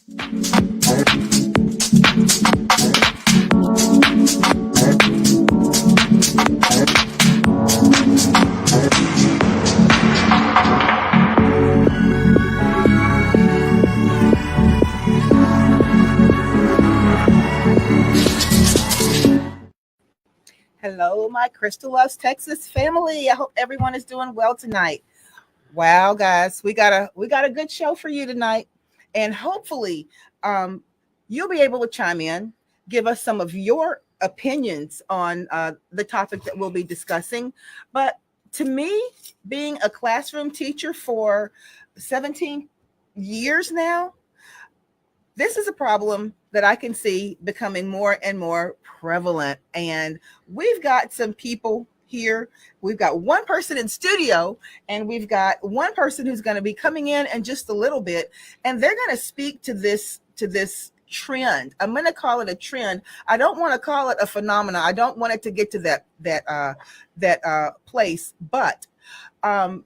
Hello, my Crystal Loves Texas family. I hope everyone is doing well tonight. Wow, guys, we got a good show for you tonight, and hopefully, um, you'll be able to chime in, give us some of your opinions on the topic that we'll be discussing. But to me, being a classroom teacher for 17 years now, this is a problem that I can see becoming more and more prevalent. And we've got some people here. We've got one person in studio, and we've got one person who's going to be coming in just a little bit, and they're going to speak to this trend. I'm going to call it a trend. I don't want to call it a phenomenon. I don't want it to get to that place, but um,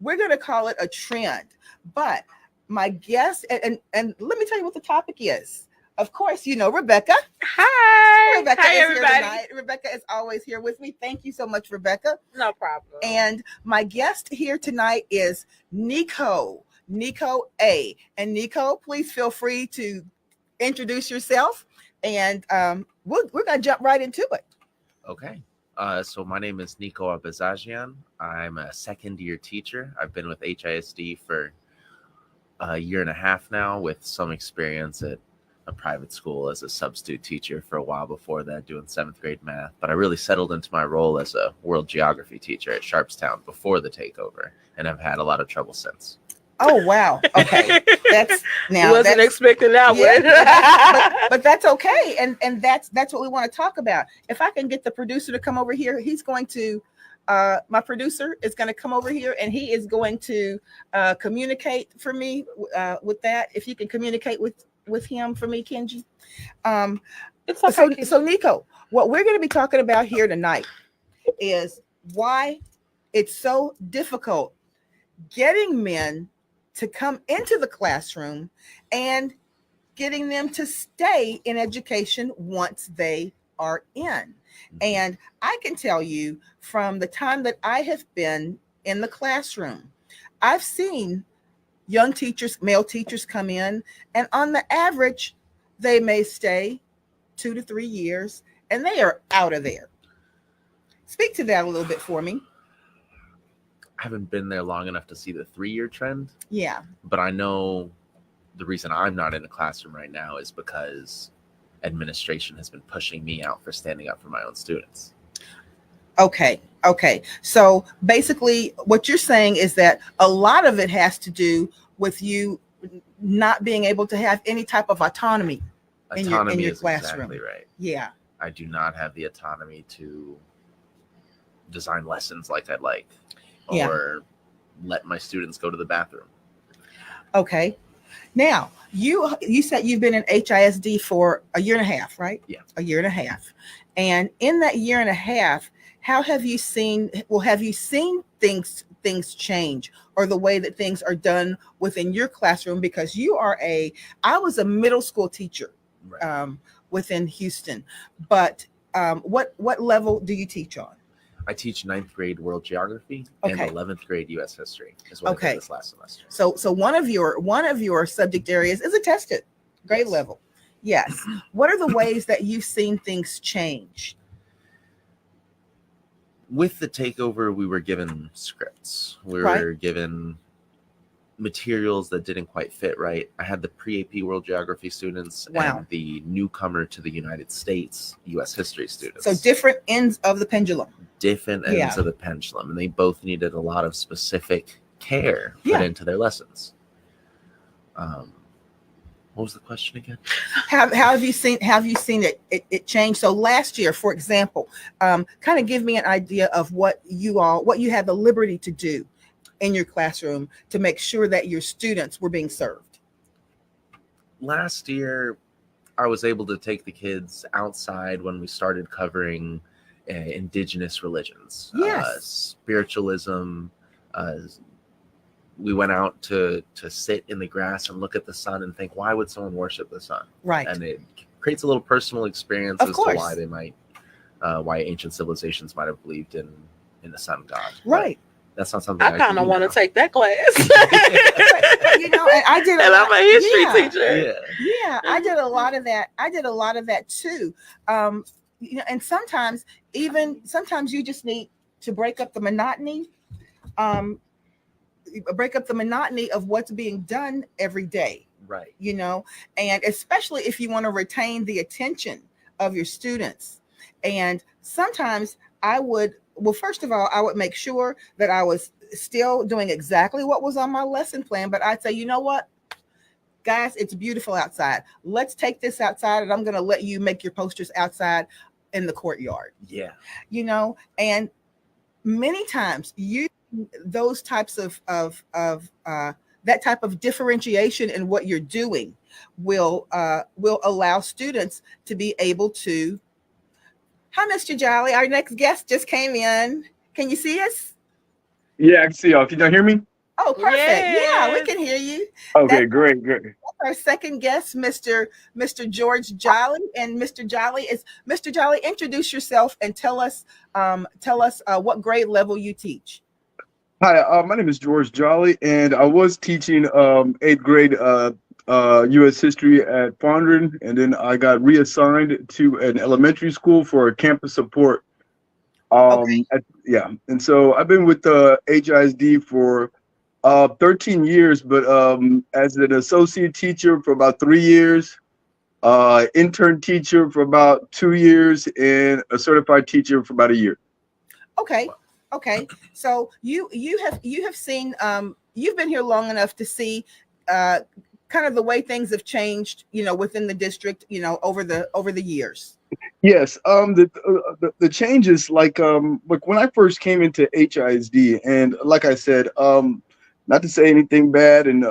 we're going to call it a trend. But my guest, and let me tell you what the topic is. Of course, you know Rebecca. Hi. Rebecca Hi, is everybody. here tonight. Rebecca is always here with me. Thank you so much, Rebecca. No problem. And my guest here tonight is Nico A. And Nico, please feel free to introduce yourself, and we're going to jump right into it. Okay. So my name is Nico Abazagian. I'm a second-year teacher. I've been with HISD for a year and a half now, with some experience at a private school as a substitute teacher for a while before that, doing 7th grade math. But I really settled into my role as a world geography teacher at Sharpstown before the takeover, and I've had a lot of trouble since. Oh wow! Okay, that's now wasn't expecting that one, but that's okay, and that's what we want to talk about. If I can get the producer to come over here, he's going to. My producer is going to come over here, and he is going to communicate for me with that. If you can communicate with him for me, Kenji. It's okay. So Nico, what we're going to be talking about here tonight is why it's so difficult getting men to come into the classroom and getting them to stay in education once they are in. And I can tell you from the time that I have been in the classroom, I've seen young teachers, male teachers come in, and on the average, they may stay 2 to 3 years and they are out of there. Speak to that a little bit for me. I haven't been there long enough to see the 3-year trend. Yeah. But I know the reason I'm not in a classroom right now is because administration has been pushing me out for standing up for my own students. Okay. So basically what you're saying is that a lot of it has to do with you not being able to have any type of autonomy in your is classroom. Exactly right. Yeah. I do not have the autonomy to design lessons like I'd like, or let my students go to the bathroom. Okay. Now, you said you've been in HISD for a year and a half, right? Yeah. A year and a half. And in that year and a half, have you seen things change, or the way that things are done within your classroom? Because I was a middle school teacher, Right. Within Houston, but what level do you teach on? I teach 9th grade world geography Okay. and 11th grade U.S. history is what I did this last semester. So one of your subject areas is attested grade Yes. level. Yes. What are the ways that you've seen things change? With the takeover, we were given scripts. We Right. were given materials that didn't quite fit right. I had the pre-AP world geography students Wow. and the newcomer to the United States U.S. history students. So different ends of the pendulum. Different ends Yeah. of the pendulum, and they both needed a lot of specific care put Yeah. into their lessons. What was the question again? How have you seen it change? So last year, for example, kind of give me an idea of what you had the liberty to do in your classroom to make sure that your students were being served. Last year, I was able to take the kids outside when we started covering indigenous religions, Yes. spiritualism, we went out to sit in the grass and look at the sun and think, why would someone worship the sun? Right. And it creates a little personal experience Of as course. to why they might, why ancient civilizations might have believed in the sun god. Right. But that's not something I kind can of do want to now. take that class. You know, and I did. And I'm a history Yeah. teacher. Yeah. Yeah, I did a lot of that. I did a lot of that too. You know, and sometimes you just need to break up the monotony. Break up the monotony of what's being done every day. Right. You know, and especially if you want to retain the attention of your students. And sometimes first of all, I would make sure that I was still doing exactly what was on my lesson plan, but I'd say, you know what, guys, it's beautiful outside. Let's take this outside, and I'm going to let you make your posters outside in the courtyard. Yeah. You know, and many times those types of that type of differentiation in what you're doing will allow students to be able to. Hi, Mr. Jolly. Our next guest just came in. Can you see us? Yeah, I can see y'all. Can y'all hear me? Oh, perfect. Yeah, we Yes. can hear you. Okay, That's- great. Our second guest, Mr. George Jolly. And Mr. Jolly, introduce yourself and tell us what grade level you teach. Hi, my name is George Jolly, and I was teaching 8th grade U.S. history at Fondren, and then I got reassigned to an elementary school for campus support. Okay. And so I've been with HISD for 13 years, but as an associate teacher for about 3 years, intern teacher for about 2 years, and a certified teacher for about a year. Okay. So you have seen you've been here long enough to see kind of the way things have changed, you know, within the district, you know, over the years. Yes, the changes, like when I first came into HISD, and like I said, not to say anything bad, and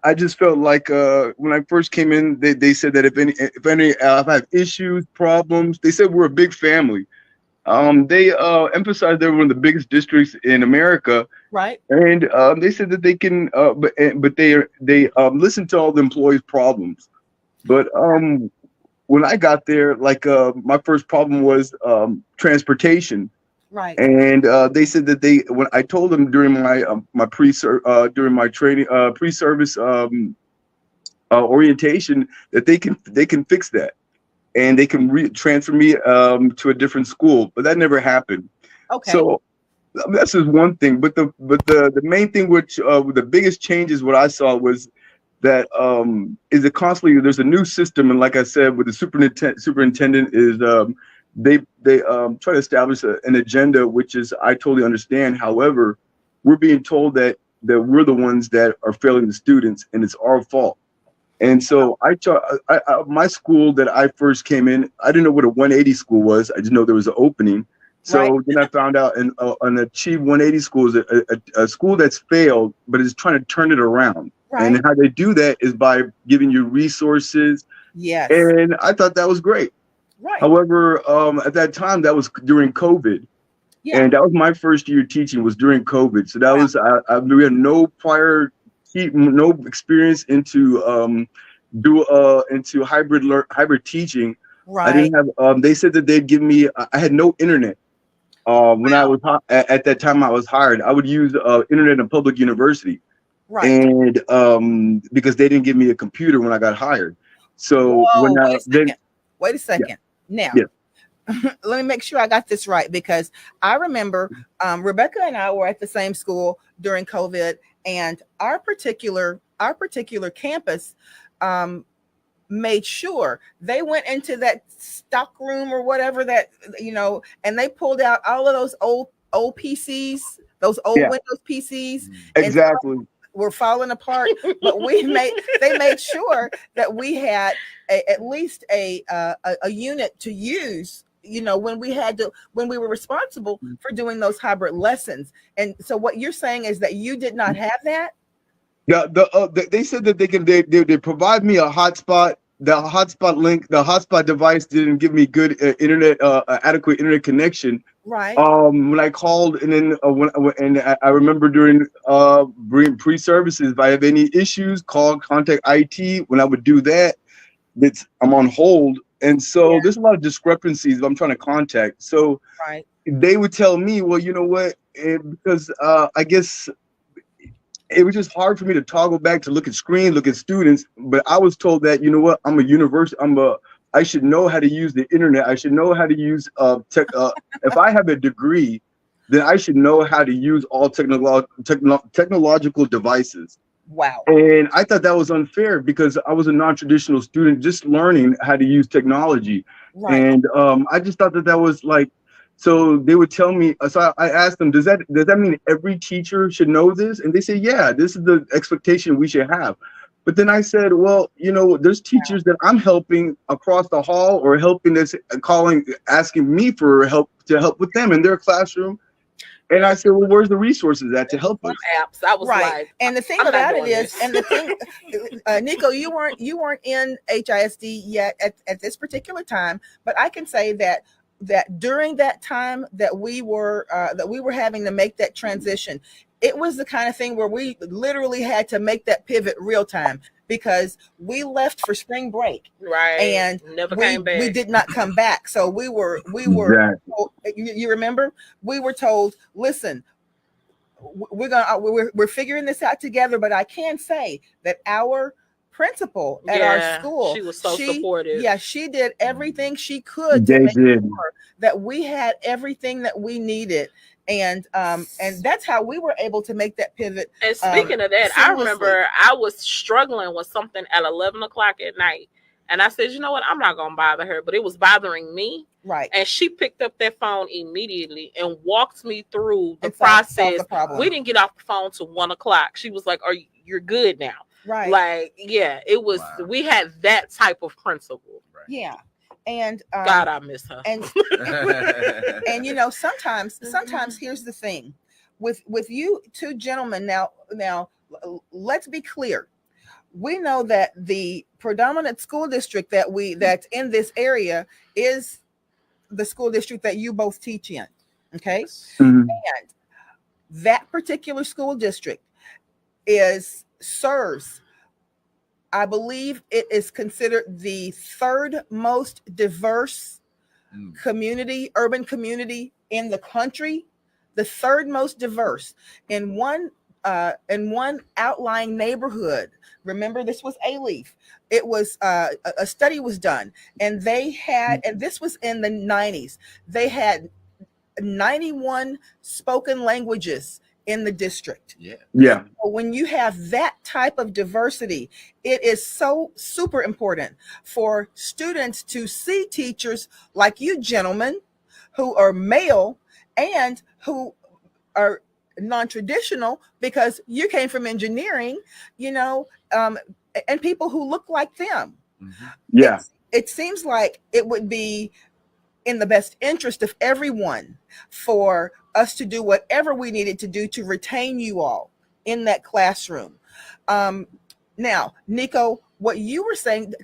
I just felt like when I first came in, they said that if I have issues, problems, they said we're a big family. They emphasized they're one of the biggest districts in America, Right. and they said that they can, but they listen to all the employees' problems. But when I got there, like my first problem was transportation, Right. and they said that when I told them during my training pre-service orientation that they can fix that, and they can transfer me to a different school, but that never happened. Okay. So that's just one thing, but the main thing, which the biggest changes what I saw was that is constantly there's a new system, and like I said, with the superintendent is they try to establish an agenda, which is I totally understand. However, we're being told that we're the ones that are failing the students, and it's our fault. And so my school that I first came in, I didn't know what a 180 school was. I just know there was an opening. So Right. then I found out an Achieve 180 school is a school that's failed, but is trying to turn it around. Right. And how they do that is by giving you resources. Yes. And I thought that was great. Right. However, at that time, that was during COVID. Yeah. And that was my first year teaching was during COVID. So that Wow. was, we had no no experience into hybrid teaching. Right. I didn't have, they said that they'd give me, I had no internet. When I was, at that time I was hired, I would use internet in public university. Right. And because they didn't give me a computer when I got hired. So Whoa, wait a second. Now, Yeah. let me make sure I got this right, because I remember Rebecca and I were at the same school during COVID, and our particular campus made sure they went into that stock room or whatever that, you know, and they pulled out all of those old PCs, those old Yeah. Windows PCs. Exactly. Were falling apart, but they made sure that we had at least a unit to use, you know, when we were responsible for doing those hybrid lessons. And so what you're saying is that you did not have that? They said that they provide me a hotspot, the hotspot link, the hotspot device didn't give me good adequate internet connection. Right. When I called, and then I remember during pre-services, if I have any issues, contact IT. When I would do that, I'm on hold, and so there's a lot of discrepancies if I'm trying to contact. So Right. they would tell me, well, you know what, because I guess it was just hard for me to toggle back to look at screen, look at students. But I was told that, you know what, I should know how to use the internet. I should know how to use tech. If I have a degree, then I should know how to use all technological devices. Wow. And I thought that was unfair because I was a non-traditional student just learning how to use technology. Right. And I just thought that was like, so they would tell me, so I asked them, does that mean every teacher should know this? And they say, yeah, this is the expectation we should have. But then I said, well, you know, there's teachers that I'm helping across the hall or helping this, asking me for help to help with them in their classroom. And I said, well, where's the resources at to help us? Apps. I was Right. like, And the thing I'm not about it doing is, this. and the thing, Nico, you weren't in HISD yet at this particular time, but I can say that during that time that we were having to make that transition, it was the kind of thing where we literally had to make that pivot real time because we left for spring break, right, and never came back. we did not come back. So we were Exactly. you remember, we were told, listen, we're figuring this out together, but I can say that our principal at our school, she was so supportive. Yeah, she did everything she could to make sure that we had everything that we needed. And that's how we were able to make that pivot. And speaking of that, I remember I was struggling with something at 11 o'clock at night. And I said, you know what? I'm not going to bother her, but it was bothering me. Right. And she picked up that phone immediately and walked me through the process. We didn't get off the phone till 1 o'clock. She was like, you're good now. Right. Like, yeah, it was, we had that type of principle. Right. Yeah. And God, I miss her. And and you know, sometimes here's the thing with you two gentlemen. Now let's be clear. We know that the predominant school district that's in this area is the school district that you both teach in. Okay. Mm-hmm. And that particular school district serves, I believe it is considered the third most diverse urban community in the country, the third most diverse. In one outlying neighborhood, remember this was A-Leaf, it was a study was done, and they had, and this was in the 90s, they had 91 spoken languages in the district. Yeah. When you have that type of diversity, it is so super important for students to see teachers like you gentlemen who are male and who are non-traditional, because you came from engineering, you know, and people who look like them. Mm-hmm. Yeah. It seems like it would be in the best interest of everyone for us to do whatever we needed to do to retain you all in that classroom. Now, Nico, what you were saying,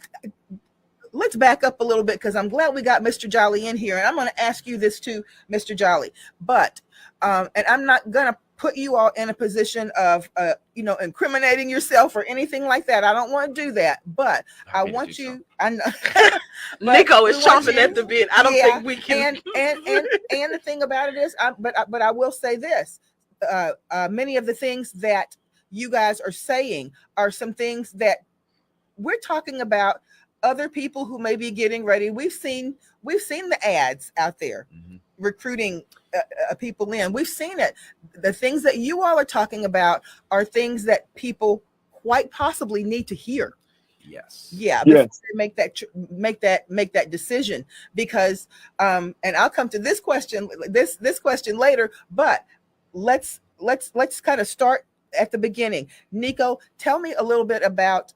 let's back up a little bit, because I'm glad we got Mr. Jolly in here, and I'm going to ask you this too, Mr. Jolly. But and I'm not going to put you all in a position of incriminating yourself or anything like that. I don't want to do that, but I want you. I know Nico is chomping at the bit. I don't think we can. And the thing about it is, but I will say this: many of the things that you guys are saying are some things that we're talking about. Other people who may be getting ready. We've seen the ads out there. Mm-hmm. Recruiting people in. We've seen it. The things that you all are talking about are things that people quite possibly need to hear. Yes. Yeah. Yes. Make that decision, because and I'll come to this question later, but let's kind of start at the beginning. Nico, tell me a little bit about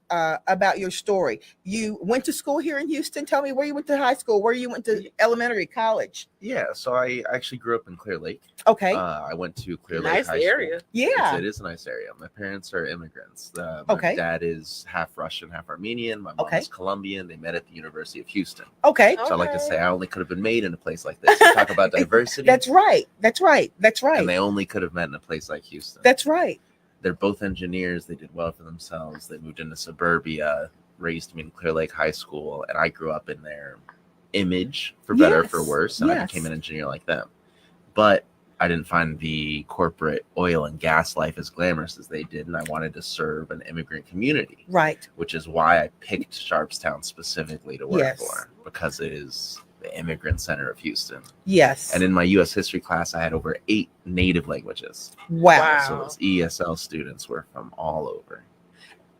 your story. You went to school here in Houston. Tell me where you went to high school, where you went to elementary, college. Yeah, so I actually grew up in Clear Lake. Okay. I went to Clear Lake Nice High area. School. Yeah. It is a nice area. My parents are immigrants. My Okay. dad is half Russian, half Armenian. My mom Okay. is Colombian. They met at the University of Houston. Okay. So I like to Okay. say I only could have been made in a place like this. You talk about diversity. That's right. That's right. That's right. And they only could have met in a place like Houston. That's right. They're both engineers. They did well for themselves. They moved into suburbia, raised me in Clear Lake High School, and I grew up in their image, for better or for Yes, worse, and I yes. became an engineer like them. But I didn't find the corporate oil and gas life as glamorous as they did, and I wanted to serve an immigrant community, Right. which is why I picked Sharpstown specifically to work Yes. for, because it is the immigrant center of Houston. Yes. And in my U.S. history class, I had over 8 native languages. wow. Wow. So those ESL students were from all over.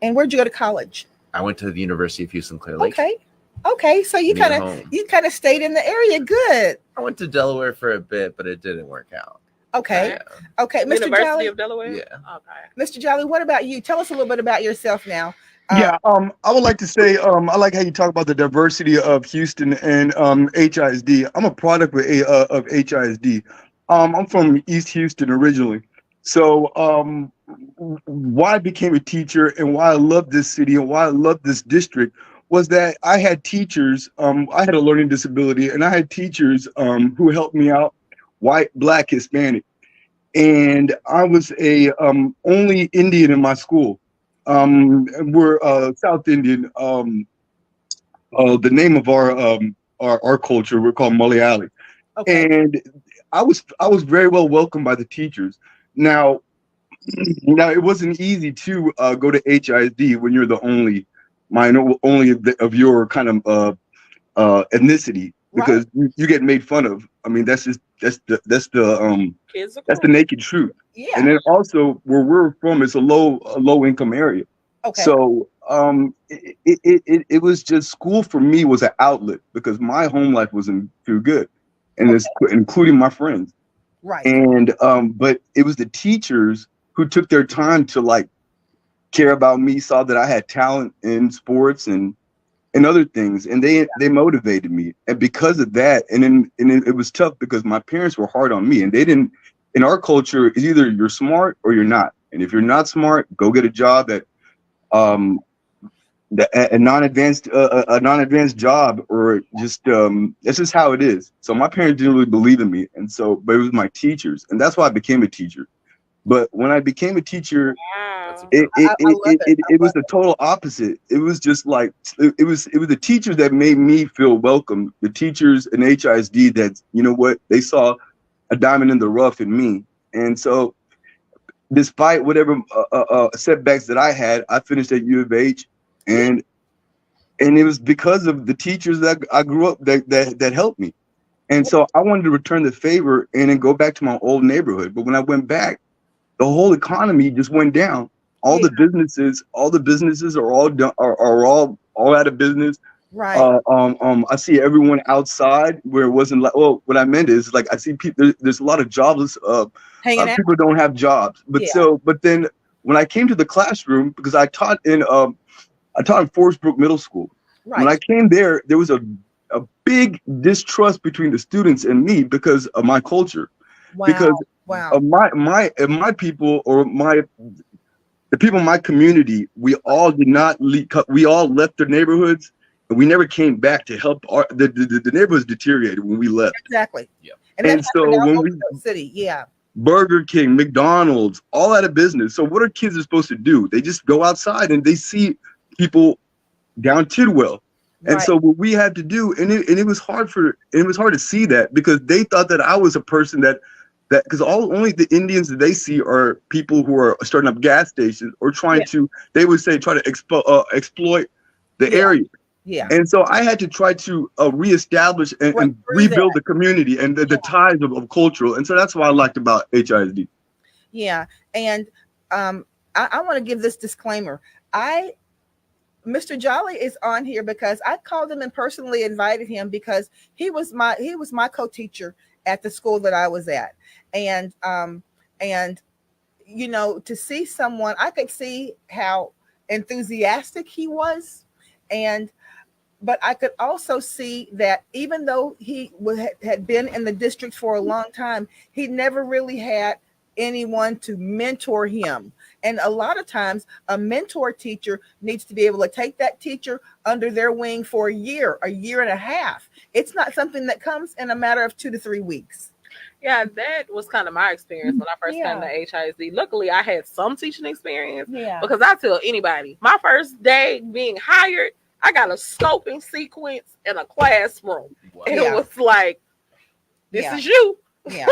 And where'd you go to college? I went to the University of Houston Clear Lake. Okay. Okay. So you near kind of home. stayed in the area. Good. I went to Delaware for a bit, but it didn't work out. Okay. Yeah. Okay. Mr. University Jolly. of Delaware. Yeah. Okay. Mr. Jolly, what about you? Tell us a little bit about yourself now. Yeah, I would like to say, I like how you talk about the diversity of Houston and HISD. I'm a product of HISD. I'm from East Houston originally. So why I became a teacher and why I love this city and why I love this district was that I had teachers, I had a learning disability, and I had teachers who helped me out, white, Black, Hispanic. And I was a only Indian in my school. We're South Indian. The name of our culture, we're called Malayali. Okay. And I was very well welcomed by the teachers. Now it wasn't easy to go to HISD when you're the only of your kind of ethnicity, because you get made fun of. I mean, that's the Kids are that's the cool. naked truth. Yeah. And then also where we're from, it's a low income area. Okay. So it was just, school for me was an outlet because my home life wasn't too good, and it's including my friends. right. And but it was the teachers who took their time to like care about me, saw that I had talent in sports and other things, and they motivated me. And because of that, and it was tough because my parents were hard on me, and they didn't. In our culture, it's either you're smart or you're not. And if you're not smart, go get a job at a non-advanced job, or just that's just how it is. So my parents didn't really believe in me, and so, but it was my teachers, and that's why I became a teacher. But when I became a teacher, Wow. it was the total opposite. It was just like it was the teachers that made me feel welcome. The teachers in HISD that, you know what, they saw a diamond in the rough in me. And so despite whatever setbacks that I had, I finished at U of H, and it was because of the teachers that I grew up that helped me. And so I wanted to return the favor and then go back to my old neighborhood. But when I went back, the whole economy just went down. All the businesses are all out of business. Right. I see everyone outside where it wasn't like, well, what I meant is like, I see people, there's a lot of jobless, Hanging out. people don't have jobs. But but then when I came to the classroom, because I taught in Forest Brook Middle School. Right. When I came there was a big distrust between the students and me because of my culture. Wow. Because wow. of my people, or the people in my community, we all did not leave. We all left their neighborhoods, and we never came back to help. The neighborhoods deteriorated when we left. Exactly. Yeah. And And that's so when we city, yeah. Burger King, McDonald's, all out of business. So what are kids supposed to do? They just go outside and they see people down Tidwell. And so what we had to do, and it was hard to see that, because they thought that I was a person that because only the Indians that they see are people who are starting up gas stations or trying to, they would say, try to exploit the area. Yeah. And so I had to try to reestablish and rebuild the community and the ties of cultural. And so that's what I liked about HISD. Yeah. And I want to give this disclaimer. Mr. Jolly is on here because I called him and personally invited him because he was my co-teacher at the school that I was at. And you know, to see someone, I could see how enthusiastic he was, and but I could also see that even though he had been in the district for a long time, he never really had anyone to mentor him. And a lot of times, a mentor teacher needs to be able to take that teacher under their wing for a year and a half. It's not something that comes in a matter of 2 to 3 weeks. Yeah, that was kind of my experience when I first came to HISD. Luckily, I had some teaching experience because I tell anybody, my first day being hired, I got a scoping sequence in a classroom. Wow. And it was like, this is you. Yeah.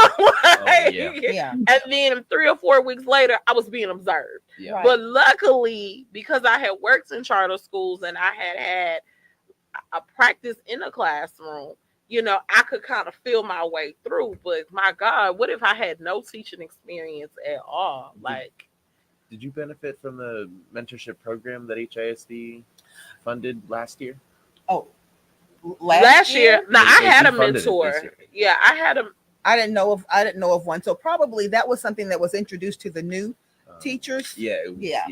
And then 3 or 4 weeks later, I was being observed. Yeah. Right. But luckily, because I had worked in charter schools and I had a practice in a classroom, you know, I could kind of feel my way through. But my God, what if I had no teaching experience at all? Did you benefit from the mentorship program that HISD funded last year? Oh, last year? No, I had a mentor. Yeah, I didn't know of one. So probably that was something that was introduced to the new teachers. Yeah.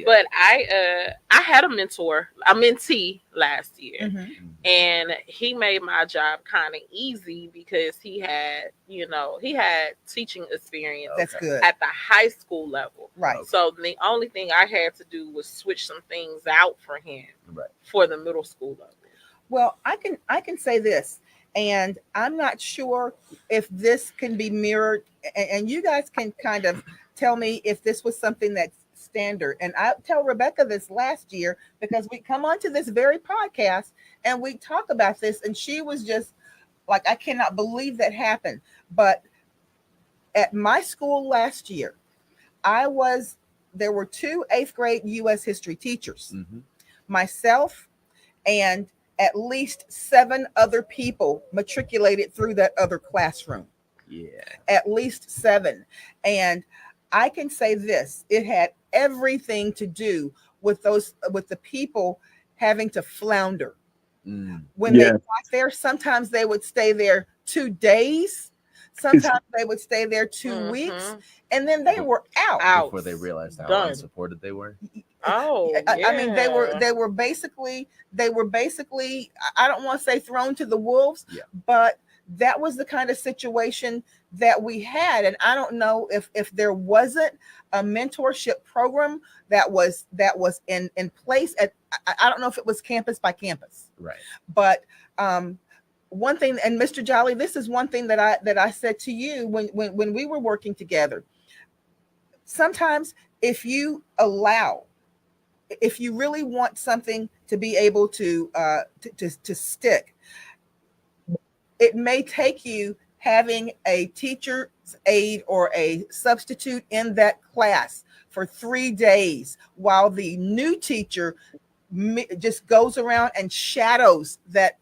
But I had a mentor, a mentee last year, and he made my job kind of easy because he had teaching experience. That's good. At the high school level. Right. So the only thing I had to do was switch some things out for him for the middle school level. Well, I can say this, and I'm not sure if this can be mirrored, and you guys can kind of tell me if this was something that's standard. And I tell Rebecca this last year because we come onto this very podcast and we talk about this, and she was just like, I cannot believe that happened. But at my school last year, there were 2 8th grade U.S. history teachers, myself, and at least 7 other people matriculated through that other classroom. Yeah. At least 7. And I can say this, it had everything to do with the people having to flounder. When they got there, sometimes they would stay there 2 days. Sometimes they would stay there 2 weeks, and then they were out before they realized how unsupported they were. Oh, I mean, they were basically, I don't want to say thrown to the wolves, but that was the kind of situation that we had. And I don't know if there wasn't a mentorship program that was in place I don't know if it was campus by campus. Right. But one thing, and Mr. Jolly, this is one thing that I said to you when we were working together. Sometimes if you really want something to be able to stick, it may take you having a teacher's aide or a substitute in that class for 3 days while the new teacher just goes around and shadows that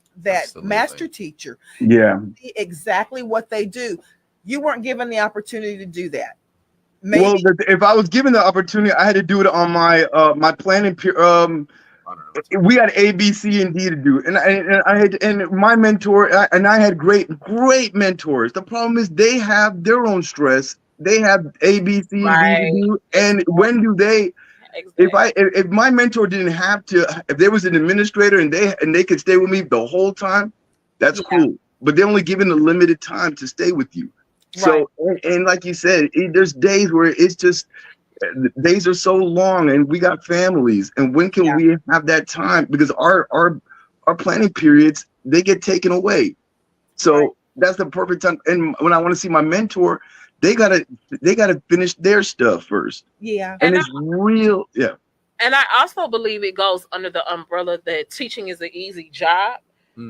master teacher. Yeah. See exactly what they do. You weren't given the opportunity to do that. Maybe. Well, if I was given the opportunity, I had to do it on my my planning period. We had A, B, C, and D to do, and I had my mentor, and I had great mentors. The problem is they have their own stress. They have A, B, C, and D to do, and when do they? Exactly. If my mentor didn't have to, if there was an administrator and they could stay with me the whole time, that's cool. But they're only given a limited time to stay with you. So and like you said, there's days where it's just. The days are so long and we got families, and when can we have that time? Because our planning periods, they get taken away. So that's the perfect time. And when I want to see my mentor, they gotta finish their stuff first. Yeah. And it's real. Yeah. And I also believe it goes under the umbrella that teaching is an easy job.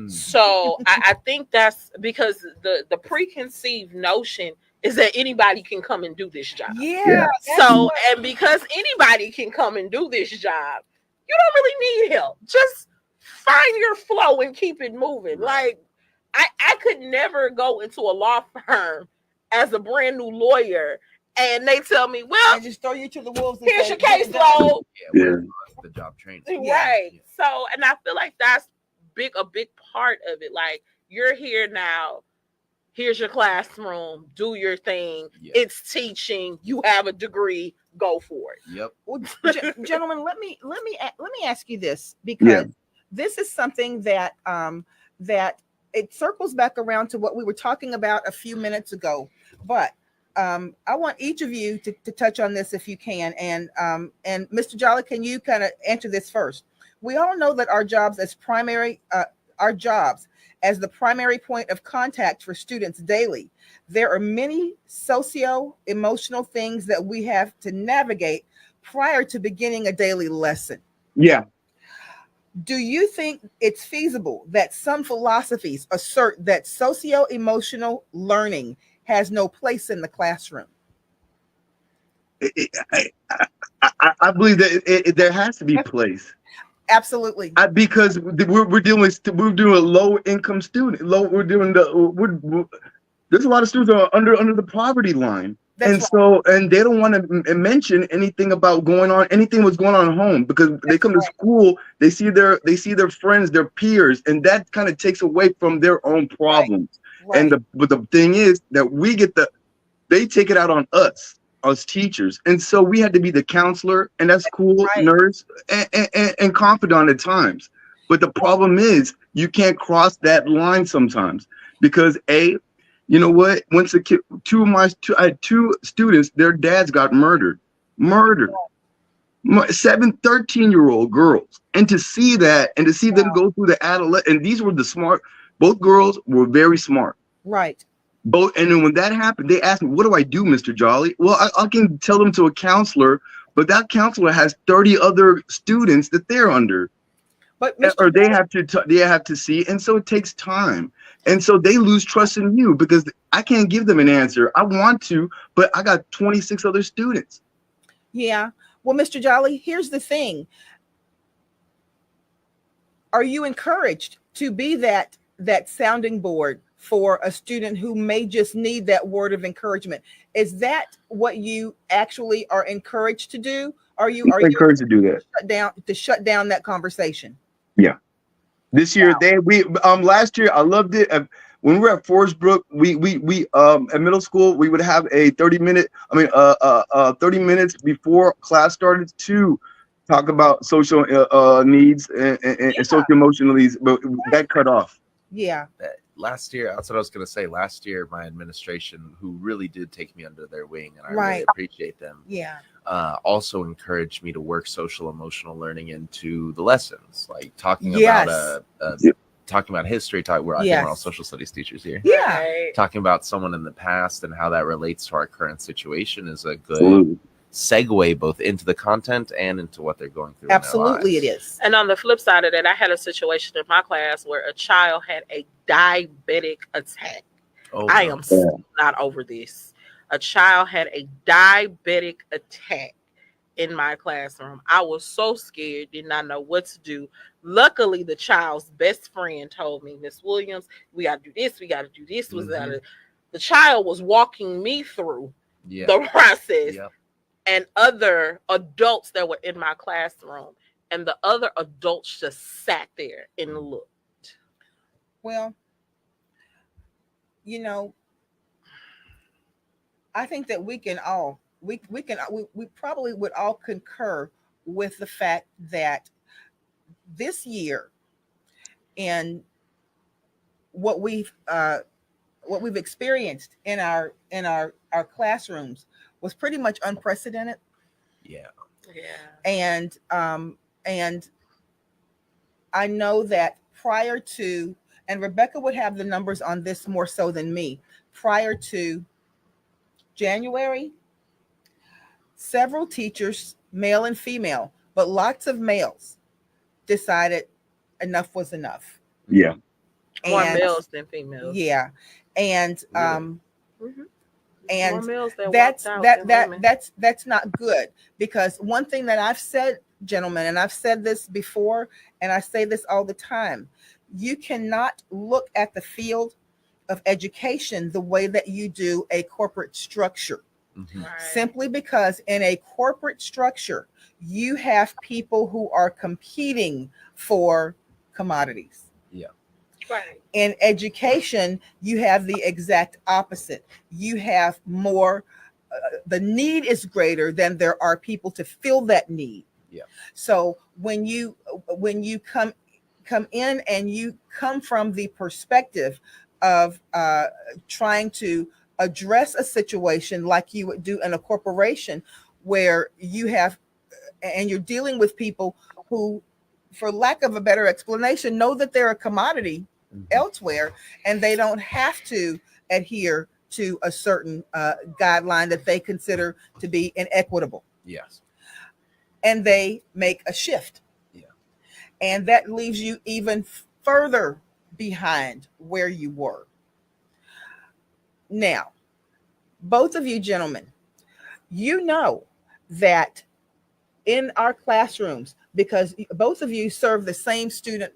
So I think that's because the preconceived notion is that anybody can come and do this job. Yeah. So, and because anybody can come and do this job, you don't really need help. Just find your flow and keep it moving. Like, I could never go into a law firm as a brand new lawyer and they tell me, well, and just throw you to the wolves. Here's your caseload. The job training. Right. Yeah. So, and I feel like that's a big part of it. Like, you're here now. here's your classroom, do your thing. Yeah. It's teaching. You have a degree. Go for it. Yep. Well, gentlemen, let me ask you this, because this is something that that it circles back around to what we were talking about a few minutes ago. But I want each of you to touch on this if you can. And Mr. Jolly, can you kind of answer this first? We all know that our jobs as the primary point of contact for students daily, there are many socio-emotional things that we have to navigate prior to beginning a daily lesson. Yeah. Do you think it's feasible that some philosophies assert that socio-emotional learning has no place in the classroom? I believe that there has to be place. Absolutely. Because we're dealing with low income students. There's a lot of students that are under the poverty line. That's right. And they don't want to mention anything about anything what's going on at home, because they come to school, they see their friends, their peers, and that kind of takes away from their own problems. Right. But the thing is that they take it out on us teachers, and so we had to be the counselor and that school nurse and confidant at times. But the problem is you can't cross that line sometimes, because you know what? Once I had two students, their dads got murdered. 13-year-old girls. And to see that, and to see them go through the adolescent, and these were the smart, both girls were very smart. Right. And then when that happened, they asked me, what do I do, Mr. Jolly? Well, I can tell them to a counselor, but that counselor has 30 other students that they're under. But they have to see, and so it takes time. And so they lose trust in you, because I can't give them an answer. I want to, but I got 26 other students. Yeah. Well, Mr. Jolly, here's the thing. Are you encouraged to be that sounding board for a student who may just need that word of encouragement? Is that what you actually are encouraged to do? Are you encouraged to do that? Shut down that conversation? Yeah. This year, last year I loved it. When we were at Forest Brook, we at middle school, we would have a 30 minutes before class started to talk about social needs and social emotional needs, but that cut off. Yeah. Last year, that's what I was going to say. Last year, my administration, who really did take me under their wing, and I really appreciate them. Yeah. Also encouraged me to work social emotional learning into the lessons, like talking about talking about history. We're all social studies teachers here. Yeah. Talking about someone in the past and how that relates to our current situation is a good segue both into the content and into what they're going through. Absolutely, it is. And on the flip side of that, I had a situation in my class where a child had a diabetic attack. I am still not over this. A child had a diabetic attack in my classroom. I was so scared, did not know what to do. Luckily, the child's best friend told me, Miss Williams, we got to do this, we got to do this. The child was walking me through the process. Yep. And other adults that were in my classroom, and the other adults just sat there and looked. Well, I think that we probably would all concur with the fact that this year, and what we've experienced in our classrooms was pretty much unprecedented. Yeah. And I know that prior to, and Rebecca would have the numbers on this more so than me, prior to January, several teachers, male and female, but lots of males, decided enough was enough. Yeah. More males than females. Yeah. And and that's not good, because one thing that I've said, gentlemen, and I've said this before, and I say this all the time, you cannot look at the field of education the way that you do a corporate structure. Mm-hmm. Right. Simply because in a corporate structure, you have people who are competing for commodities. Yeah. Right. In education, you have the exact opposite. You have more, the need is greater than there are people to fill that need. Yeah. So when you come in and you come from the perspective of trying to address a situation like you would do in a corporation, where you have, and you're dealing with people who, for lack of a better explanation, know that they're a commodity elsewhere, and they don't have to adhere to a certain guideline that they consider to be inequitable. Yes. And they make a shift. Yeah. And that leaves you even further behind where you were. Now, both of you gentlemen, you know that in our classrooms, because both of you serve the same student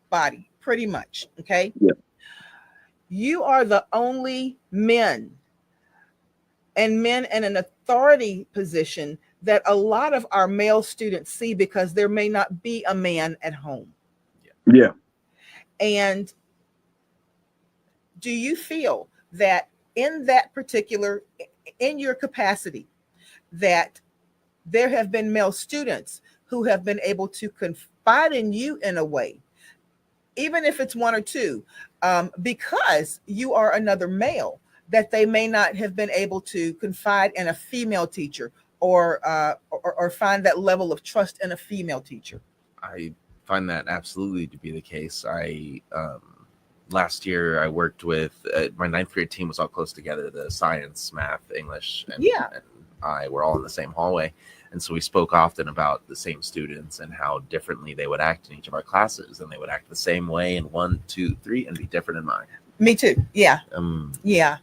body, pretty much, okay? Yeah. You are the only men in an authority position that a lot of our male students see, because there may not be a man at home. Yeah. And do you feel that in that particular, in your capacity, that there have been male students who have been able to confide in you in a way, even if it's one or two, because you are another male, that they may not have been able to confide in a female teacher, or find that level of trust in a female teacher? I find that absolutely to be the case. Last year I worked with my 9th grade team was all close together. The science, math, English, and I were all in the same hallway. And so we spoke often about the same students and how differently they would act in each of our classes. And they would act the same way in 1, 2, 3 and be different in mine. Me too. Yeah. Yeah.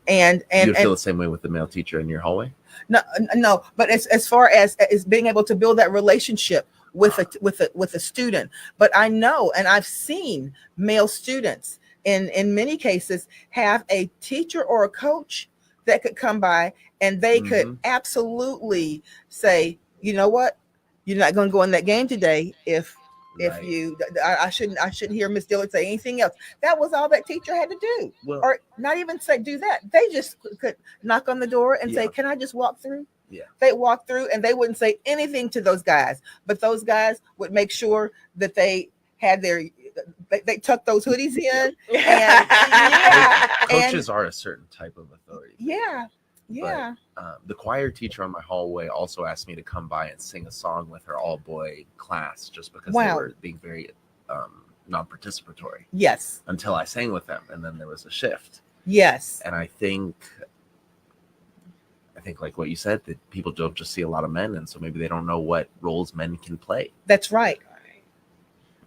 And you feel the same way with the male teacher in your hallway? No. But as far as being able to build that relationship with a student, but I know, and I've seen male students in many cases have a teacher or a coach that could come by, and they could absolutely say, you know what, you're not going to go in that game today if you, I shouldn't hear Miss Dillard say anything else. That was all that teacher had to do. Well, or not even say do that. They just could knock on the door and say, can I just walk through? Yeah. They walk through and they wouldn't say anything to those guys, but those guys would make sure that they had they tucked those hoodies in. And coaches are a certain type of authority. Yeah. But, the choir teacher on my hallway also asked me to come by and sing a song with her all-boy class, just because they were being very non-participatory. Yes. Until I sang with them, and then there was a shift. Yes. And I think like what you said, that people don't just see a lot of men, and so maybe they don't know what roles men can play. That's right.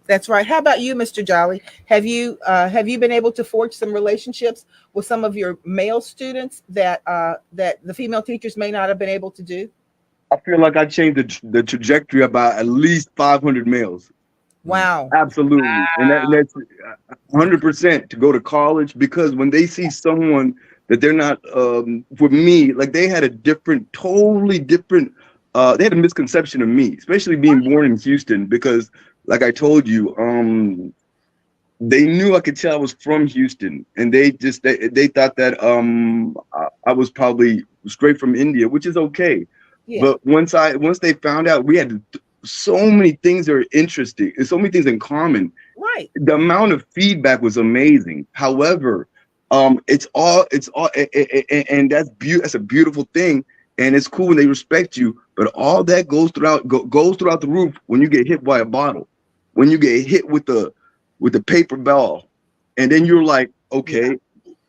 That's right. How about you, Mr. Jolly? Have you been able to forge some relationships with some of your male students that the female teachers may not have been able to do? I feel like I changed the trajectory about at least 500 males. Wow. Absolutely. Wow. And that's 100% to go to college, because when they see someone that they're not, for me, like they had a totally different, they had a misconception of me, especially being born in Houston, because like I told you, they knew I could tell I was from Houston, and they thought that I was probably straight from India, which is okay. Yeah. But once they found out we had so many things that are interesting and so many things in common, right? The amount of feedback was amazing. However, it's all, and that's a beautiful thing, and it's cool when they respect you. But all that goes throughout the roof when you get hit by a bottle, when you get hit with the paper ball, and then you're like, okay,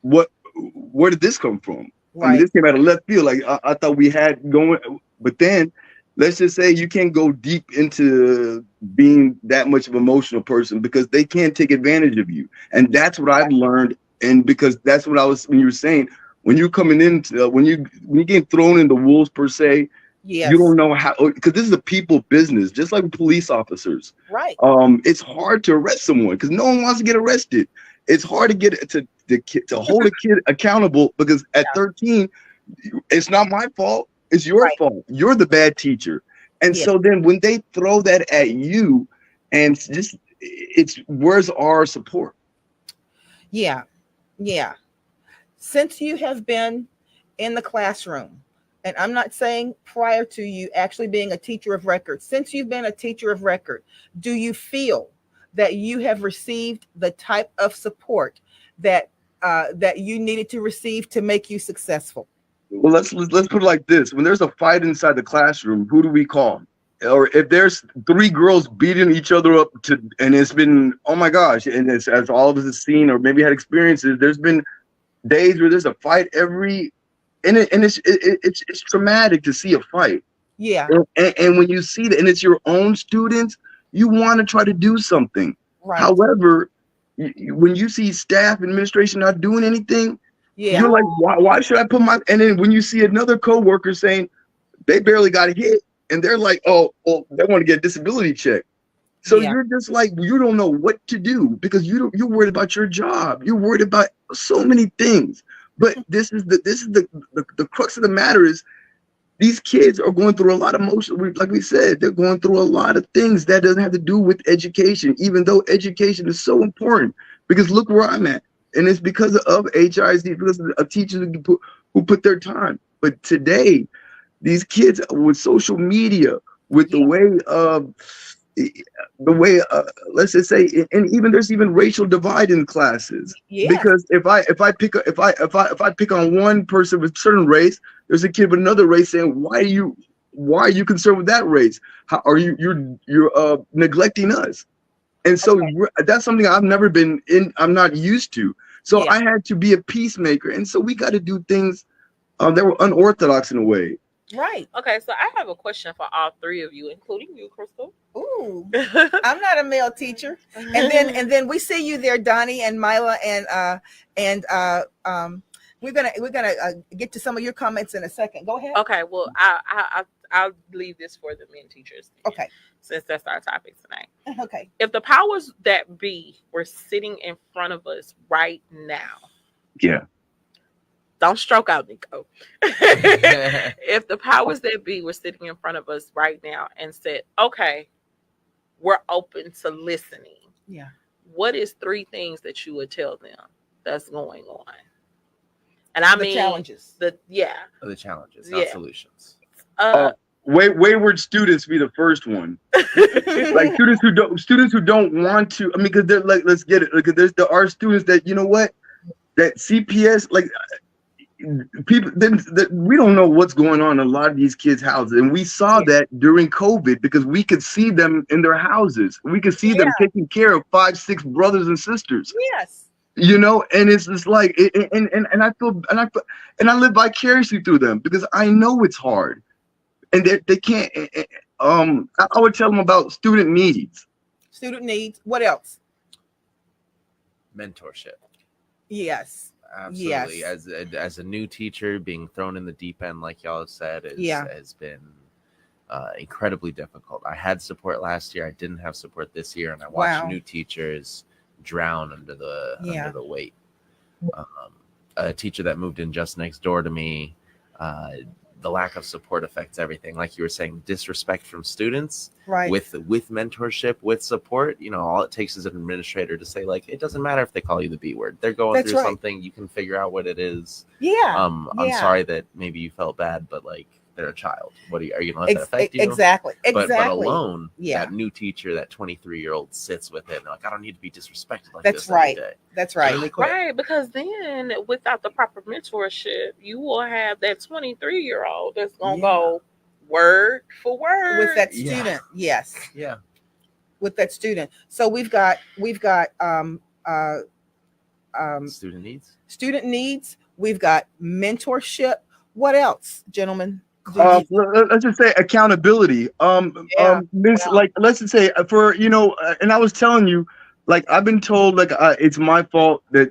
where did this come from? Right. I mean, this came out of left field. Like I thought we had going, but then let's just say you can't go deep into being that much of an emotional person, because they can't take advantage of you, and that's what I've learned. And because that's what when you were saying, when you're coming into when you get thrown in the wolves per se, yes, you don't know how, because this is a people business, just like police officers. Right. It's hard to arrest someone because no one wants to get arrested. It's hard to get to hold a kid accountable, because at 13, it's not my fault. It's your fault. You're the bad teacher. And so then when they throw that at you, and just it's where's our support? Yeah. Since you have been in the classroom, and I'm not saying prior to you actually being a teacher of record, since you've been a teacher of record, do you feel that you have received the type of support that that you needed to receive to make you successful? Well, let's put it like this: when there's a fight inside the classroom, who do we call? Or if there's 3 girls beating each other up and it's been, oh my gosh, and it's, as all of us have seen or maybe had experiences, there's been days where there's a fight it's traumatic to see a fight. Yeah. And when you see that, and it's your own students, you want to try to do something. Right. However, when you see staff administration not doing anything, you're like, why should I put my? And then when you see another coworker saying they barely got hit, and they're like, oh, well, they want to get a disability check. So you're just like, you don't know what to do because you're worried about your job. You're worried about so many things. But this is the crux of the matter is these kids are going through a lot of emotion. Like we said, they're going through a lot of things that doesn't have to do with education, even though education is so important. Because look where I'm at. And it's because of HISD, because of teachers who put their time. But today, these kids with social media, with the way let's just say, and even there's even racial divide in classes. Because if I pick on one person with a certain race, there's a kid with another race saying, why are you concerned with that race? How are you're neglecting us? And so that's something I've never been in. I'm not used to. So I had to be a peacemaker, and so we got to do things that were unorthodox in a way. Right. Okay, so I have a question for all 3 of you, including you, Crystal. Ooh, I'm not a male teacher. And then we see you there, Donnie and Mila, and we're gonna get to some of your comments in a second. Go ahead. Okay. Well, I'll leave this for the men teachers. Okay. Since that's our topic tonight. Okay. If the powers that be were sitting in front of us right now. Yeah. Don't stroke out, Nico. If the powers that be were sitting in front of us right now and said, okay, we're open to listening. Yeah. What is 3 things that you would tell them that's going on? And I mean challenges. The challenges, not solutions. Wayward students be the first one. Like students who don't want to. I mean, because they're like, let's get it. Like, there are students that, you know what, that CPS, like people, we don't know what's going on in a lot of these kids' houses, and we saw that during COVID because we could see them in their houses. We could see them taking care of 5, 6 brothers and sisters. Yes. You know, and it's just like, and I feel, and I live vicariously through them because I know it's hard. And they can't. I would tell them about student needs. Student needs. What else? Mentorship. Yes. Absolutely. Yes. As a new teacher, being thrown in the deep end, like y'all have said, has been incredibly difficult. I had support last year. I didn't have support this year, and I watched new teachers drown under the weight. A teacher that moved in just next door to me. The lack of support affects everything. Like you were saying, disrespect from students, right? With mentorship, with support, you know, all it takes is an administrator to say, like, it doesn't matter if they call you the B word. They're going through something. You can figure out what it is. Yeah. I'm sorry that maybe you felt bad, but like, they're a child. What are you going to let that affect you? Exactly. But alone, that new teacher, that 23-year-old sits with it. And like, I don't need to be disrespected like this every day. That's right. Right, because then without the proper mentorship, you will have that 23-year-old that's going to go word for word with that student. Yes. Yeah. With that student. So we've got student needs. Student needs. We've got mentorship. What else, gentlemen? Let's just say accountability. Like, let's just say for, you know, and I was telling you, like, I've been told, like, it's my fault that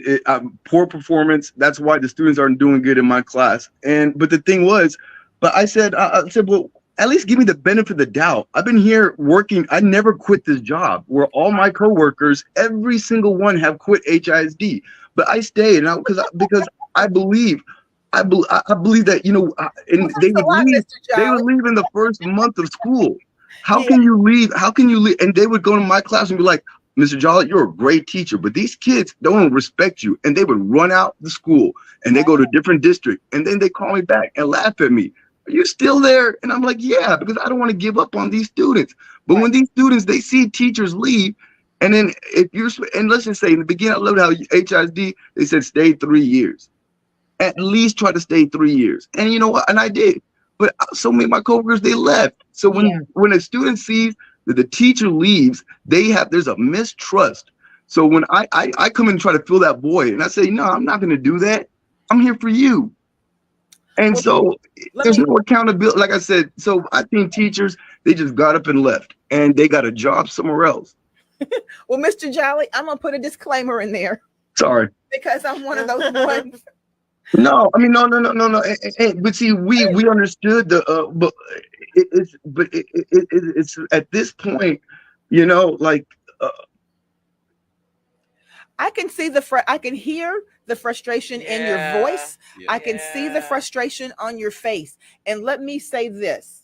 poor performance. That's why the students aren't doing good in my class. But the thing was, I said, well, at least give me the benefit of the doubt. I've been here working. I never quit this job. Where all my coworkers, every single one, have quit HISD, but I stayed, and because I believe that, you know, and they would leave in the first month of school. How can you leave? And they would go to my class and be like, Mr. Jolly, you're a great teacher, but these kids don't respect you. And they would run out the school and they go to a different district. And then they call me back and laugh at me. Are you still there? And I'm like, yeah, because I don't want to give up on these students. But when these students, they see teachers leave, and then if you're, and let's just say in the beginning, I loved how HISD, they said stay 3 years. At least try to stay 3 years. And you know what? And I did. But so many of my coworkers, they left. So when a student sees that the teacher leaves, there's a mistrust. So when I come in and try to fill that void, and I say, no, I'm not going to do that. I'm here for you. And so there's no accountability. Like I said, so I think teachers, they just got up and left, and they got a job somewhere else. Well, Mr. Jolly, I'm going to put a disclaimer in there. Sorry. Because I'm one of those ones. No, I mean, no. But see, we understood but it's at this point, you know, like I can see I can hear the frustration in your voice. I can see the frustration on your face. And let me say this.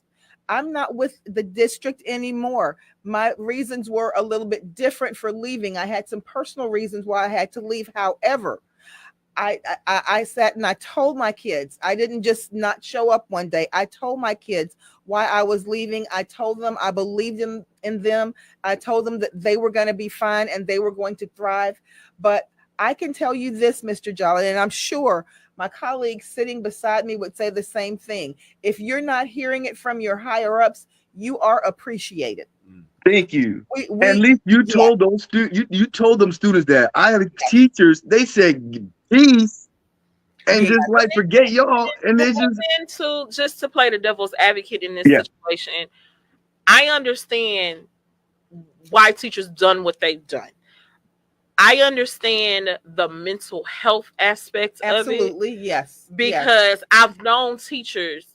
I'm not with the district anymore. My reasons were a little bit different for leaving. I had some personal reasons why I had to leave. However, I sat and I told my kids, I didn't just not show up one day. I told my kids why I was leaving. I told them I believed in them. I told them that they were going to be fine and they were going to thrive. But I can tell you this, Mr. Jolly, and I'm sure my colleagues sitting beside me would say the same thing. If you're not hearing it from your higher ups, you are appreciated. Thank you. At least you told those you told them students that. I have teachers, they said peace and just like forget y'all. And they just to play the devil's advocate in this situation, I understand why teachers done what they've done. I understand the mental health aspects of it. Absolutely, yes. Because I've known teachers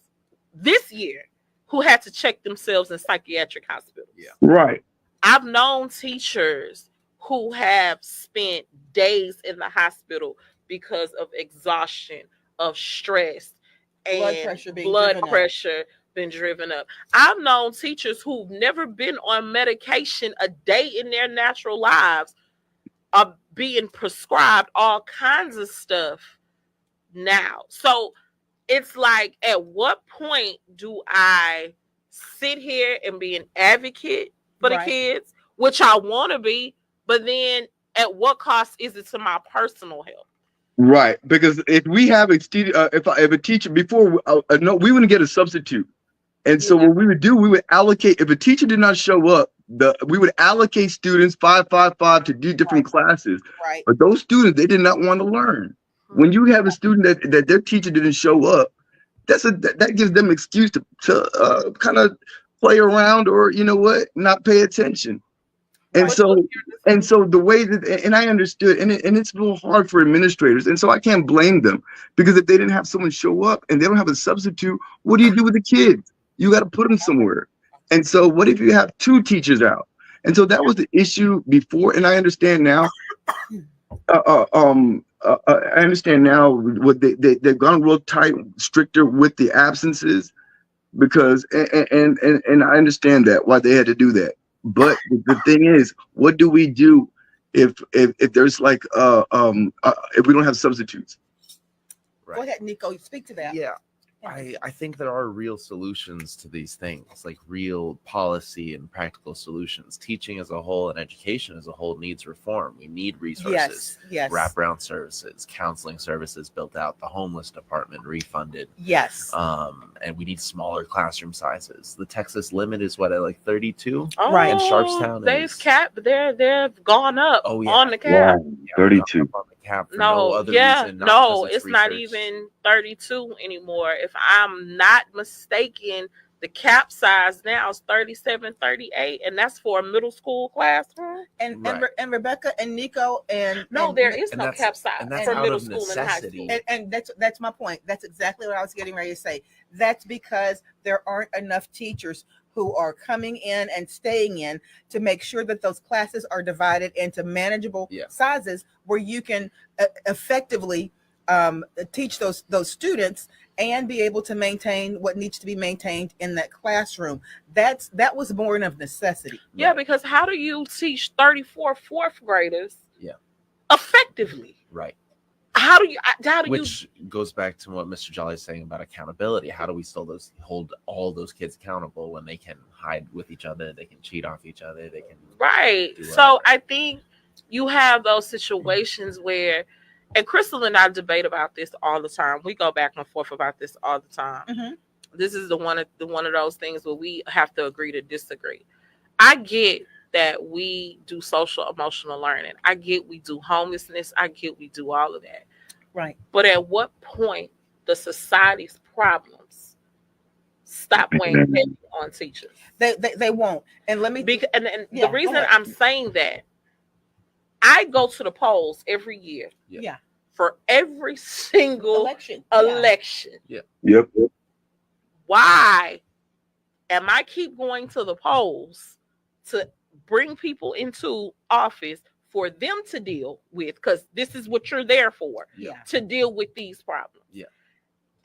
this year who had to check themselves in psychiatric hospitals. Yeah. Right. I've known teachers who have spent days in the hospital because of exhaustion, of stress, and blood pressure been driven up. I've known teachers who've never been on medication a day in their natural lives are being prescribed all kinds of stuff now. So it's like, at what point do I sit here and be an advocate for the kids, which I want to be, but then at what cost is it to my personal health? Right, because if we have a teacher before, no, we wouldn't get a substitute, and so what we would do, we would allocate. If a teacher did not show up, we would allocate students 5 to do different classes. Right. But those students, they did not want to learn. When you have a student that their teacher didn't show up, that gives them an excuse to kind of play around, or you know what, not pay attention. And so the way that, and I understood, and it's a little hard for administrators, and so I can't blame them, because if they didn't have someone show up and they don't have a substitute, what do you do with the kids? You got to put them somewhere. And so what if you have 2 teachers out? And so that was the issue before, and I understand now. I understand now what they've gone real tight, stricter with the absences, because and I understand that why they had to do that. But the thing is, what do we do if there's like if we don't have substitutes? Right. Go ahead, Nico. Speak to that. Yeah. I think there are real solutions to these things, like real policy and practical solutions. Teaching as a whole and education as a whole needs reform. We need resources, wraparound services, counseling services built out, the homeless department refunded. Yes. And we need smaller classroom sizes. The Texas limit is what, at like 32? Right. And Sharpstown they've capped. They've gone up on the cap. Wow, 32. Cap for no reason, it's not even 32 anymore. If I'm not mistaken, the cap size now is 37, 38, and that's for a middle school classroom. And Rebecca and Nico there is no cap size for middle school and high school. And that's my point. That's exactly what I was getting ready to say. That's because there aren't enough teachers who are coming in and staying in to make sure that those classes are divided into manageable sizes where you can effectively teach those students and be able to maintain what needs to be maintained in that classroom. That was born of necessity. Yeah, because how do you teach 34 fourth graders Yeah. effectively? Right. How do you Which goes back to what Mr. Jolly is saying about accountability. How do we still hold all those kids accountable when they can hide with each other, they can cheat off each other, they can So I think you have those situations where, and Crystal and I debate about this all the time. We go back and forth about this all the time. Mm-hmm. This is the one of those things where we have to agree to disagree. I get that we do social emotional learning. I get we do homelessness. I get we do all of that. Right. But at what point does society's problems stop weighing heavy on teachers? They won't. And let me the reason I'm saying that, I go to the polls every year. Yeah. For every single election. Yeah. Yep. Why am I keep going to the polls to bring people into office for them to deal with? Because this is what you're there for, to deal with these problems. Yeah.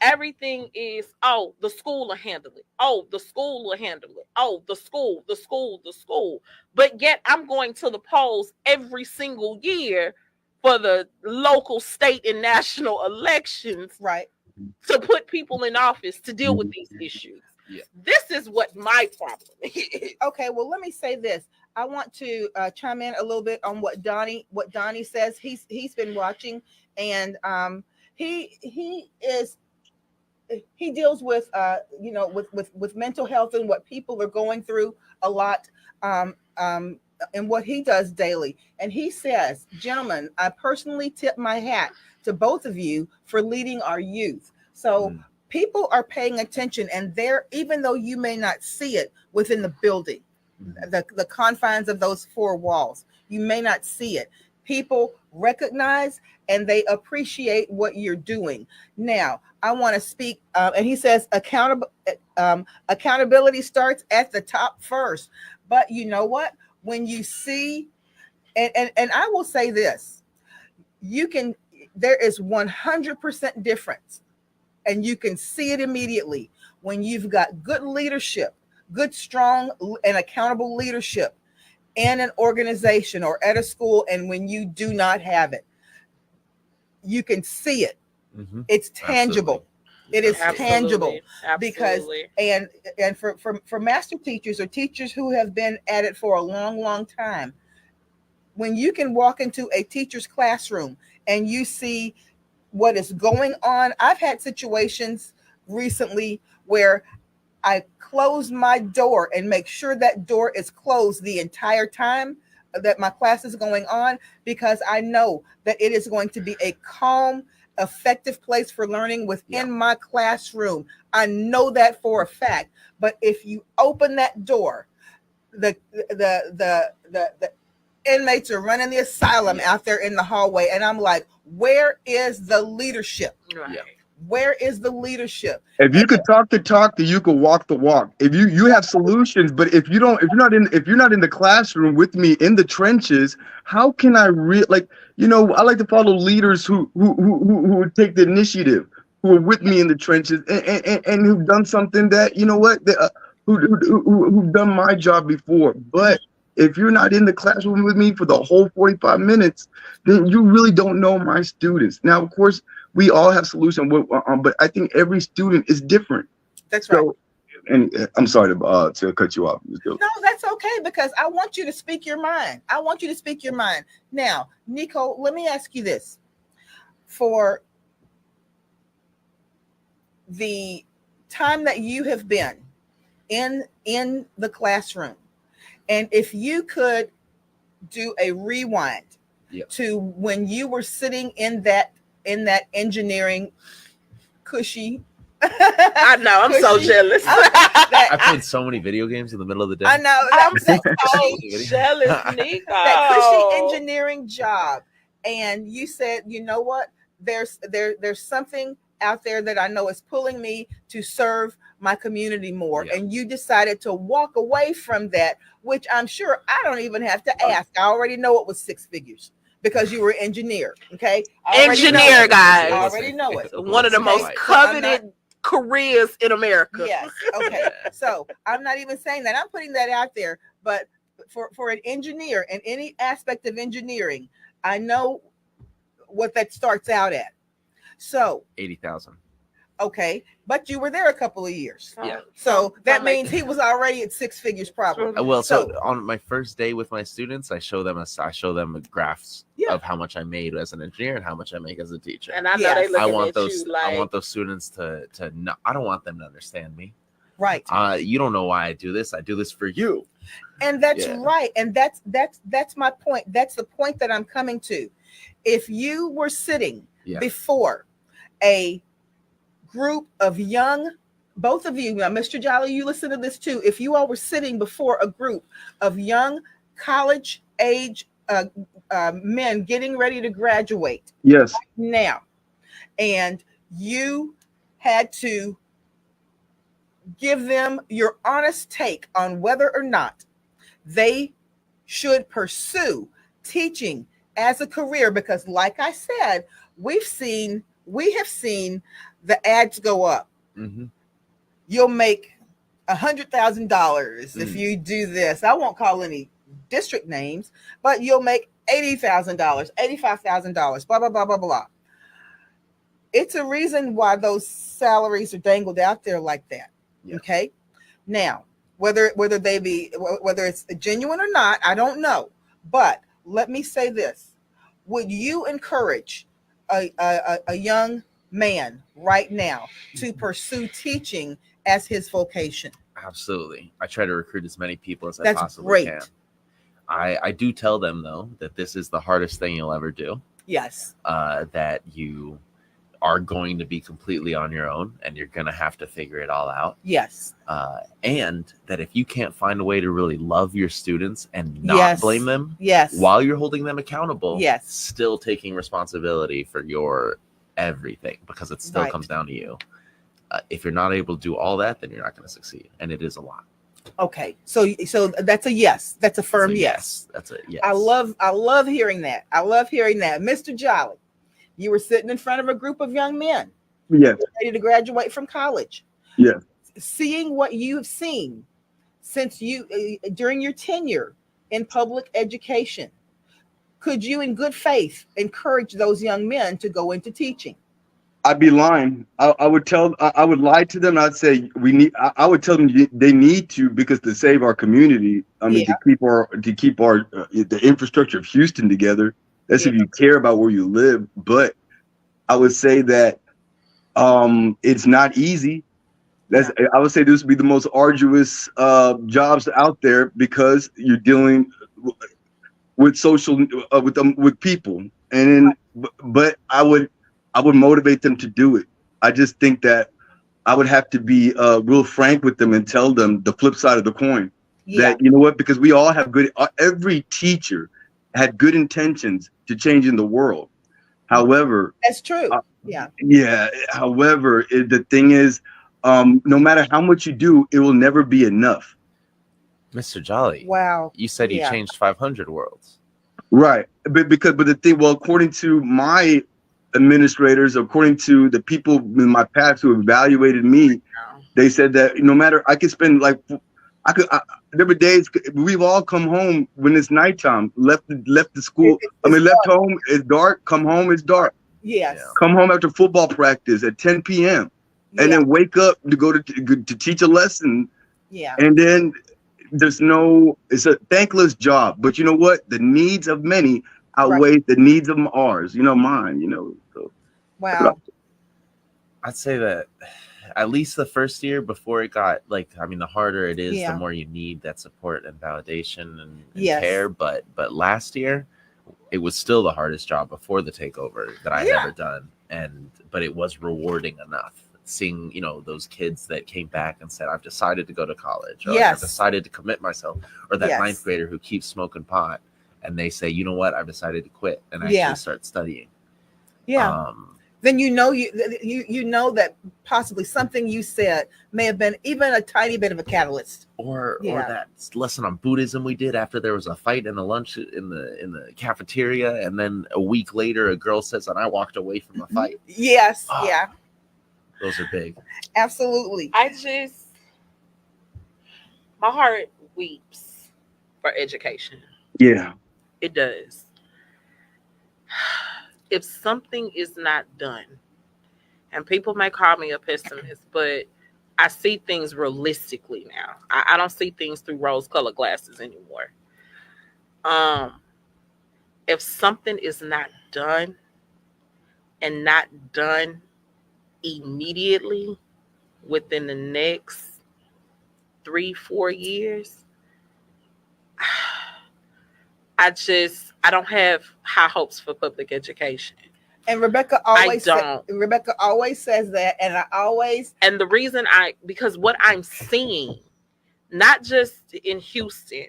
Everything is, oh, the school will handle it. Oh, the school will handle it. Oh, the school. But yet I'm going to the polls every single year for the local, state, and national elections, right, to put people in office to deal with these issues. Yeah. This is what my problem is. Okay, well, let me say this. I want to chime in a little bit on what Donnie says. He's been watching, and he deals with with mental health and what people are going through a lot, and what he does daily. And he says, gentlemen, I personally tip my hat to both of you for leading our youth. So people are paying attention, and even though you may not see it within the building, the confines of those four walls, you may not see it. People recognize and they appreciate what you're doing. Now, I want to speak, and he says accountability starts at the top first. But you know what? When you see, and I will say this, there is 100% difference, and you can see it immediately when you've got good leadership, good, strong, and accountable leadership in an organization or at a school, and when you do not have it. You can see it. Mm-hmm. It's tangible. Absolutely. It is tangible. Absolutely. Because and for master teachers or teachers who have been at it for a long time, when you can walk into a teacher's classroom and you see what is going on. I've had situations recently where I close my door and make sure that door is closed the entire time that my class is going on, because I know that it is going to be a calm, effective place for learning within my classroom. I know that for a fact. But if you open that door, the inmates are running the asylum out there in the hallway, and I'm like, where is the leadership? Right. Yeah. Where is the leadership? If you could talk the talk, then you could walk the walk. If you have solutions, but if you're not in the classroom with me in the trenches, how can I I like to follow leaders who would take the initiative, who are with me in the trenches and who've done something that, you know what, who've done my job before. But if you're not in the classroom with me for the whole 45 minutes, then you really don't know my students. Now, of course, we all have solutions, but I think every student is different. That's right. And I'm sorry to cut you off. No, that's okay, because I want you to speak your mind. Now, Nico, let me ask you this. For the time that you have been in the classroom, and if you could do a rewind to when you were sitting in that engineering cushy. I know, I'm so jealous. I played so many video games in the middle of the day. I know. I'm so jealous, Nico. That cushy engineering job. And you said, you know what? There's something out there that I know is pulling me to serve my community more. Yeah. And you decided to walk away from that, which I'm sure I don't even have to ask. I already know it was 6 figures. Because you were an engineer, okay? Engineer, guys. I already know it. One of the most coveted careers in America. Yes. Okay. So I'm not even saying that. I'm putting that out there. But for an engineer in any aspect of engineering, I know what that starts out at. So 80,000. okay, but you were there a couple of years. Yeah. So that means he was already at six figures, probably. Well, so on my first day with my students, I show them graphs of how much I made as an engineer and how much I make as a teacher. And I know they looking I want at those. you like, I want those students to not. I don't want them to understand me. Right. You don't know why I do this. I do this for you. And that's right. And that's my point. That's the point that I'm coming to. If you were sitting before a group of young, both of you, now Mr. Jolly, you listen to this too. If you all were sitting before a group of young college age men getting ready to graduate, yes, right now, and you had to give them your honest take on whether or not they should pursue teaching as a career, because like I said, we have seen the ads go up. Mm-hmm. You'll make $100,000 if you do this. I won't call any district names, but you'll make $80,000, $85,000, blah, blah, blah, blah, blah. It's a reason why those salaries are dangled out there like that. Yeah. Okay. Now, whether it's genuine or not, I don't know. But let me say this. Would you encourage a young man right now to pursue teaching as his vocation? Absolutely. I try to recruit as many people as I possibly can. I do tell them, though, that this is the hardest thing you'll ever do. Yes. That you are going to be completely on your own and you're going to have to figure it all out. Yes. And that if you can't find a way to really love your students and not blame them while you're holding them accountable, still taking responsibility for your everything, because it still comes down to you. If you're not able to do all that, then you're not going to succeed. And it is a lot. Okay. So that's a yes. That's a firm yes. That's a yes. I love hearing that. I love hearing that. Mr. Jolly, you were sitting in front of a group of young men. Yes. Ready to graduate from college. Yes. Seeing what you've seen since during your tenure in public education, could you in good faith encourage those young men to go into teaching? I'd be lying. I would lie to them. I'd say I would tell them they need to, because to save our community. I mean, to keep our the infrastructure of Houston together. That's if you care about where you live. But I would say that it's not easy. I would say this would be the most arduous jobs out there, because you're dealing with with people. And but I would motivate them to do it. I just think that I would have to be real frank with them and tell them the flip side of the coin. That, you know what, because we all have every teacher had good intentions to changing the world. However, that's true. However, the thing is, no matter how much you do, it will never be enough. Mr. Jolly. Wow. You said you changed 500 worlds. Right. But the thing, according to my administrators, according to the people in my past who evaluated me, they said that no matter, I could spend there were days we've all come home when it's nighttime, left the school. Left home, it's dark. Come home, it's dark. Yes. Come home after football practice at 10 p.m. and then wake up to go to teach a lesson. Yeah. And then it's a thankless job. But you know what? The needs of many outweigh the needs of ours. Mine. So. Wow. I'd say that at least the first year, before it got the harder it is, the more you need that support and validation and care. But last year, it was still the hardest job before the takeover that I had ever done. But it was rewarding enough. Seeing, those kids that came back and said, I've decided to go to college, or I've decided to commit myself, or that ninth grader who keeps smoking pot and they say, you know what, I've decided to quit and actually start studying. Yeah. Then you know that possibly something you said may have been even a tiny bit of a catalyst. Or that lesson on Buddhism we did after there was a fight in the lunch in the cafeteria, and then a week later a girl says, and I walked away from the fight. Yes. Those are big. Absolutely. My heart weeps for education. Yeah. It does. If something is not done, and people may call me a pessimist, but I see things realistically now. I don't see things through rose-colored glasses anymore. If something is not done and not done immediately within the next 3-4 years, I don't have high hopes for public education. And Rebecca always says that, and the reason because what I'm seeing, not just in Houston,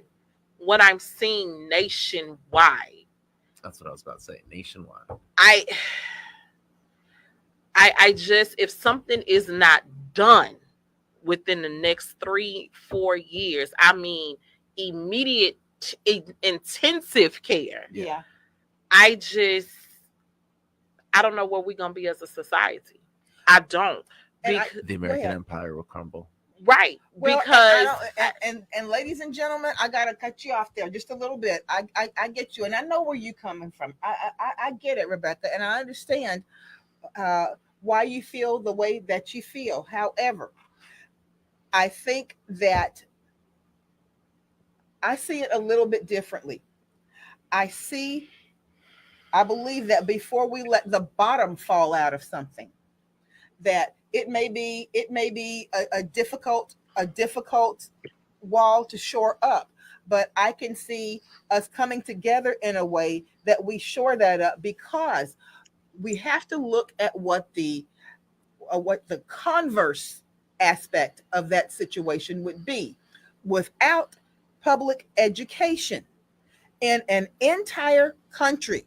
what I'm seeing nationwide. That's what I was about to say. Nationwide. I just, if something is not done within the next 3-4 years, I mean immediate intensive care. Yeah. I don't know where we're gonna be as a society. I don't. The American Empire will crumble. Right. Well, because and ladies and gentlemen, I gotta cut you off there just a little bit. I get you, and I know where you're coming from. I get it, Rebecca, and I understand why you feel the way that you feel. However, I think that I see it a little bit differently. I believe that before we let the bottom fall out of something, that it may be a difficult wall to shore up, but I can see us coming together in a way that we shore that up, because we have to look at what the converse aspect of that situation would be. Without public education in an entire country,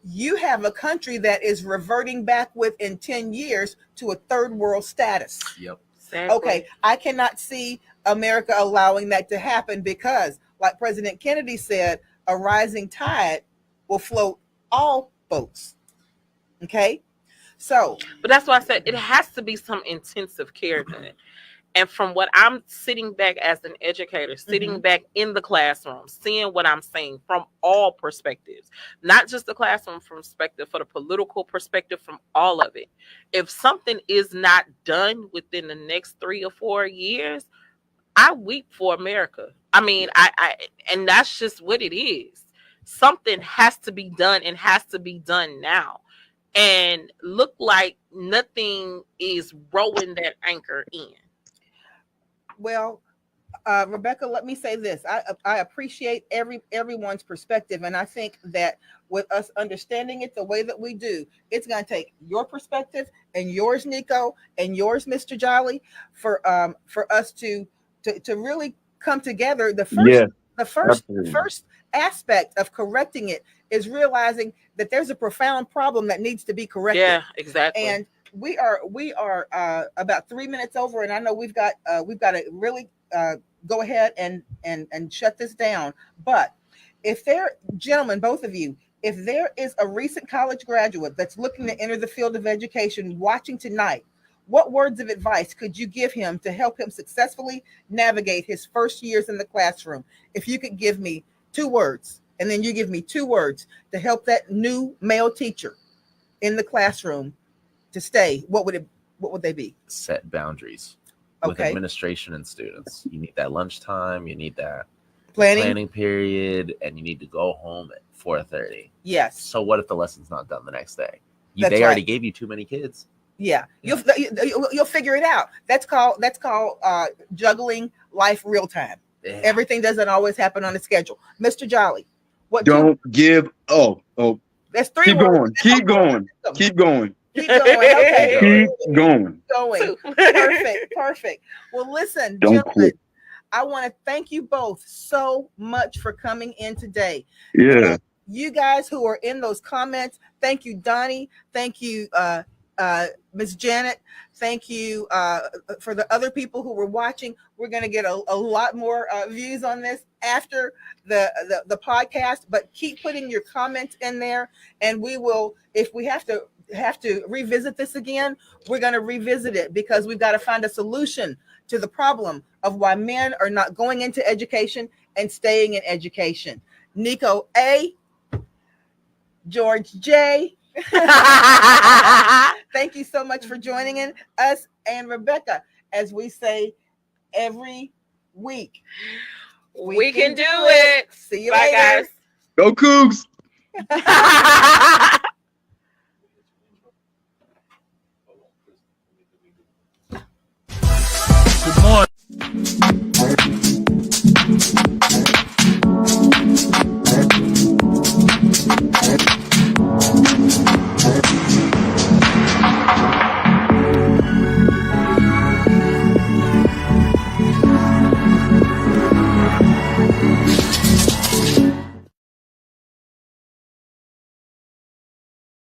you have a country that is reverting back within 10 years to a third world status. Yep. Exactly. Okay, I cannot see America allowing that to happen, because, like President Kennedy said, a rising tide will float all boats. Okay, so. But that's why I said it has to be some intensive care done. And from what I'm sitting back as an educator, sitting back in the classroom, seeing what I'm seeing from all perspectives, not just the classroom perspective, for the political perspective, from all of it. If something is not done within the next 3 or 4 years, I weep for America. I mean, and that's just what it is. Something has to be done, and has to be done now. And look like nothing is rowing that anchor in. Well, Rebecca, let me say this. I appreciate everyone's perspective, and I think that with us understanding it the way that we do, it's going to take your perspective and yours, Nico, and yours, Mr. Jolly, for us to really come together. The first aspect of correcting it is realizing that there's a profound problem that needs to be corrected. Yeah, exactly. And we are about 3 minutes over, and I know we've got to really go ahead and shut this down. But if gentlemen, both of you, if there is a recent college graduate that's looking to enter the field of education watching tonight, what words of advice could you give him to help him successfully navigate his first years in the classroom? If you could give me 2 words, and then you give me 2 words to help that new male teacher in the classroom to stay, what would they be? Set boundaries with administration and students. You need that lunchtime, you need that planning period, and you need to go home at 4:30. Yes. So what if the lesson's not done the next day? They already gave you too many kids. Yeah. You'll figure it out. That's called juggling life real time. Yeah. Everything doesn't always happen on a schedule. Mr. Jolly, that's 3 words. Keep going. Keep going. Okay. Keep going. Perfect. Well, listen, gentlemen, I want to thank you both so much for coming in today. Yeah. You guys who are in those comments, thank you, Donnie. Thank you, Ms. Janet. Thank you for the other people who were watching. We're going to get a lot more views on this after the podcast, but keep putting your comments in there, and we will, if we have to have to revisit this again, we're going to revisit it because we've got to find a solution to the problem of why men are not going into education and staying in education. Nico A, George J, thank you so much for joining us, and Rebecca, as we say every week, we can do it. See you later, guys. Go Cougs. Good morning.